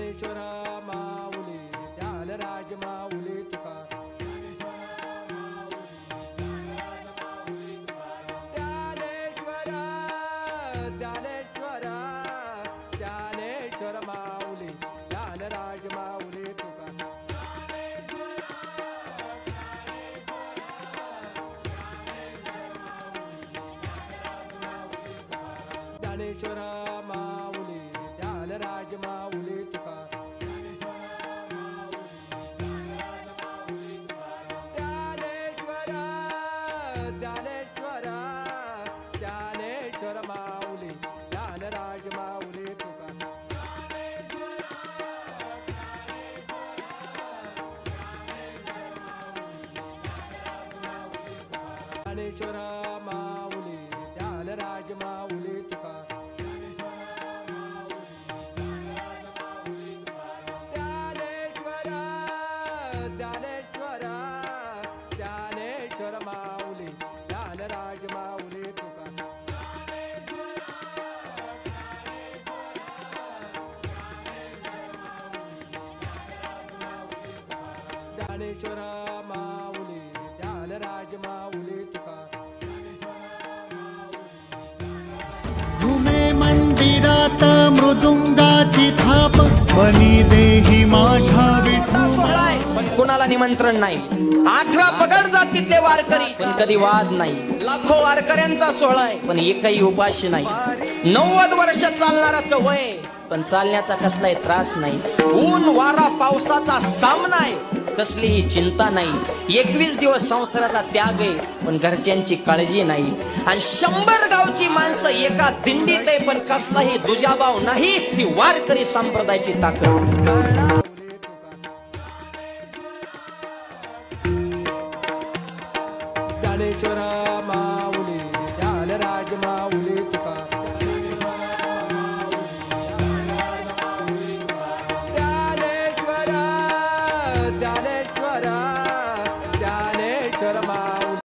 ज्ञानेश्वर माऊली ज्ञानराज माऊली तुका ज्ञानेश्वर ज्ञानेश्वर ज्ञानेश्वर माऊली ज्ञानराज माऊली तुका ज्ञानेश्वर माऊली ज्ञानराज माऊली तुका ज्ञानेश्वर ज्ञानेश्वर ज्ञानेश्वर माऊली ज्ञानराज माऊली तुका ज्ञानेश्वर माऊली ज्ञानराज माऊली तुका ज्ञानेश्वर ज्ञानेश्वर ज्ञानेश्वर माऊली ज्ञानराज माऊली तुका ज्ञानेश्वर माऊली ज्ञानराज माऊली तुका घुमे मंदिरात मृदुंगाची थाप बनी देही माझ्या सोहळाय पण कोणाला निमंत्रण नाही. 18 पगड जातीतले वारकरी पण कधी वाद नाही. लाखो वारकऱ्यांचा सोहळा आहे पण एकही उपाशी नाही. 90 वर्ष चालणाराच वय पण चालण्याचा कसलाही त्रास नाही. ऊन वारा पावसाचा सामना आहे कसलीही चिंता नाही. 21 दिवस संसाराचा त्याग आहे पण घरच्यांची काळजी नाही. आणि 100 गावची माणसं एका दिंडीत आहे पण कसलाही दुजाभाव नाही. ही वारकरी संप्रदायाची ताकद. ज्ञानेश्वर